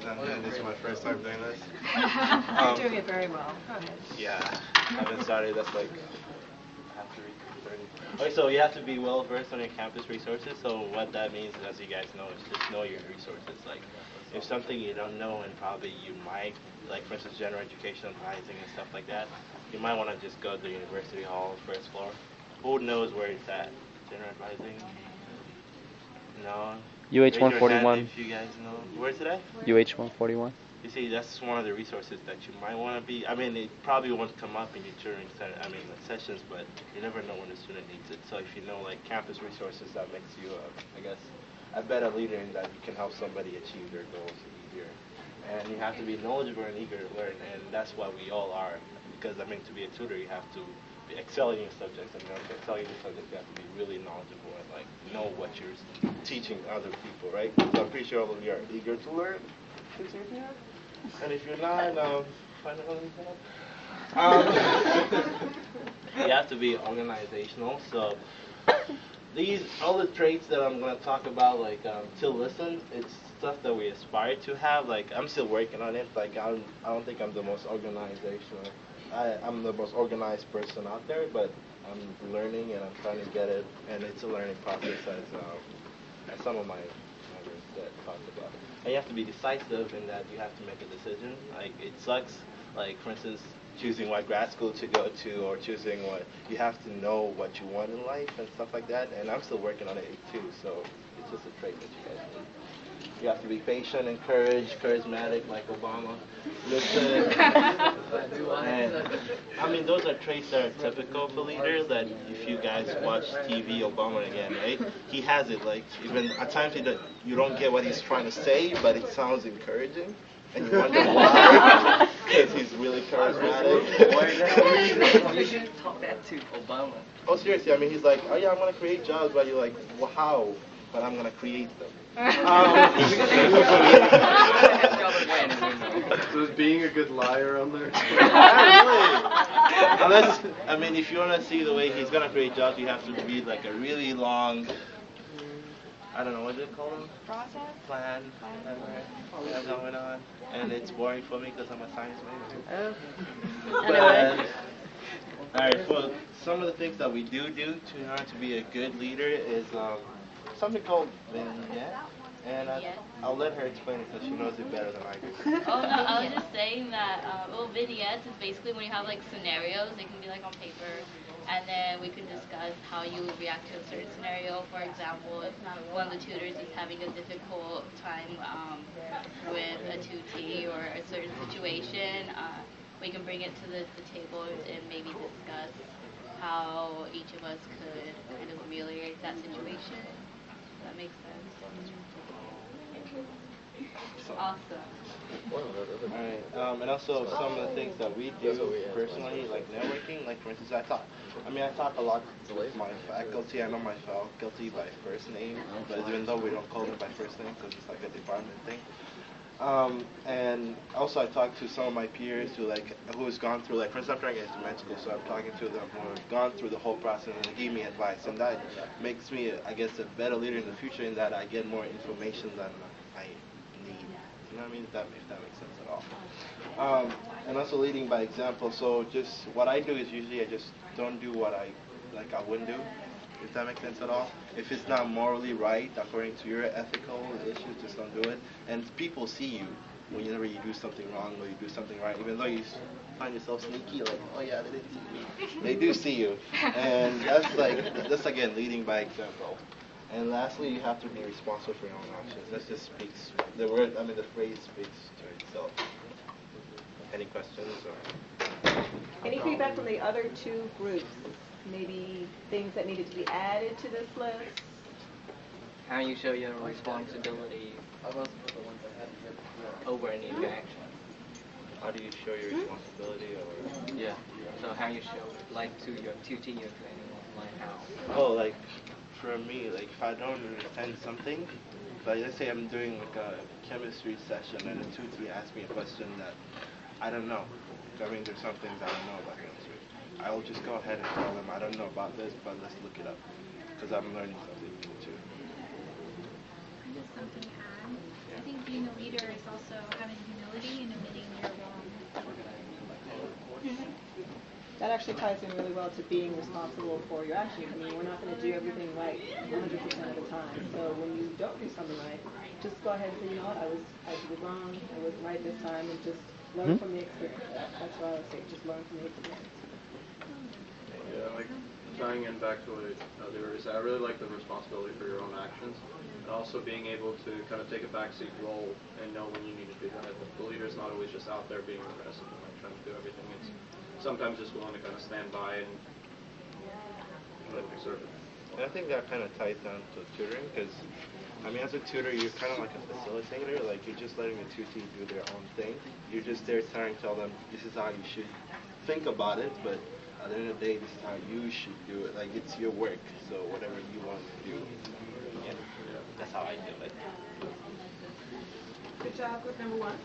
and this is my first time doing this. You're doing it very well. Go ahead. Yeah, I've been started. That's like after 30. Okay, so you have to be well versed on your campus resources. So what that means, as you guys know, is just know your resources. Like, if something you don't know and probably you might, like for instance, general education advising and stuff like that, you might want to just go to the university hall, first floor. Who knows where it's at? General advising? No. UH 141. If you guys know. Where's it at? UH 141. You see, that's one of the resources that you might want to be. I mean, it probably won't come up in your during sessions, but you never know when the student needs it. So if you know like campus resources, that makes you, I guess, a better leader in that you can help somebody achieve their goals easier. And you have to be knowledgeable and eager to learn, and that's what we all are. Because I mean, to be a tutor, you have to be excelling in subjects, and to excel in subjects, you have to be really knowledgeable and like know what you're teaching other people, right? So I'm pretty sure all of you are eager to learn. And if you're not, find another job. You have to be organizational. So all the traits that I'm going to talk about, like to listen, it's stuff that we aspire to have. Like I'm still working on it. Like I don't think I'm the most organizational. I'm the most organized person out there, but I'm learning and I'm trying to get it, and it's a learning process as some of my members that talked about. And you have to be decisive in that you have to make a decision. Like it sucks. Like for instance, choosing what grad school to go to or choosing what you have to know what you want in life and stuff like that. And I'm still working on it too. So it's just a trait that you guys need. You have to be patient, encouraged, charismatic, like Obama. Listen. And I mean, those are traits that are typical of a leader. That if you guys watch TV, Obama again, right? He has it. Like even at times you don't get what he's trying to say, but it sounds encouraging, and you wonder why. Because he's really charismatic. You should talk that to Obama. Oh, seriously? I mean, he's like, oh yeah, I'm gonna create jobs, but you're like, well, how? But I'm gonna create them. So is being a good liar on there? Unless, I mean, if you want to see the way he's going to create jobs, you have to read like a really long, I don't know, what do they call them? Process? Plan. That's going on. And it's boring for me because I'm a science major. Anyway. Alright, well, some of the things that we do to in order to be a good leader is something called vignette, and I'll let her explain it because she knows it better than I do. Oh no, I was just saying that, vignettes is basically when you have like scenarios, they can be like on paper, and then we can discuss how you would react to a certain scenario. For example, if one of the tutors is having a difficult time with a tutee or a certain situation, we can bring it to the table and maybe discuss how each of us could kind of ameliorate that situation. That makes sense. Awesome. Alright, and also some of the things that we do personally, like networking, like for instance, I talk a lot with my faculty. I know my faculty by first name, but even though we don't call them by first name because it's like a department thing. And also I talk to some of my peers who's gone through, like for instance, I'm trying to get into med school, so I'm talking to them who have gone through the whole process and they give me advice, and that makes me, I guess, a better leader in the future in that I get more information than I need. You know what I mean? If that makes sense at all. And also leading by example. So just what I do is usually I just don't do what I wouldn't do. If that makes sense at all. If it's not morally right according to your ethical issues, just don't do it. And people see you whenever you do something wrong or you do something right, even though you find yourself sneaky, like, oh yeah, they didn't see me. They do see you. And that's again leading by example. And lastly, you have to be responsible for your own actions. That just speaks, the phrase speaks to itself. Any questions? Any feedback from the other two groups? Maybe things that needed to be added to this list? How you show your responsibility over any interaction. How do you show your responsibility or? Yeah. So how you show, like to your tutee or to anyone, like how? Oh, like for me, like if I don't understand something, like let's say I'm doing like a chemistry session and a tutee asks me a question that I don't know. I mean, there's some things I don't know about chemistry. I will just go ahead and tell them I don't know about this, but let's look it up because I'm learning something too. Just something to add. I think being a leader is also having actually ties in really well to being responsible for your actions. I mean, we're not going to do everything right 100% of the time. So when you don't do something right, just go ahead and say, you know what, I did wrong, I wasn't right this time, and just learn from the experience. That's what I would say, just learn from the experience. Yeah, like tying in back to what they were saying, I really like the responsibility for your own actions, and also being able to kind of take a backseat role and know when you need to do that. The leader's not always just out there being aggressive and like trying to do everything. It's sometimes just willing to kind of stand by and observe it. And I think that kind of ties down to tutoring, because I mean, as a tutor, you're kind of like a facilitator. Like, you're just letting the tutee do their own thing. You're just there trying to tell them this is how you should think about it, but at the end of the day, this is how you should do it. Like, it's your work, so whatever you want to do, yeah, that's how I do it. Good job, group number 1.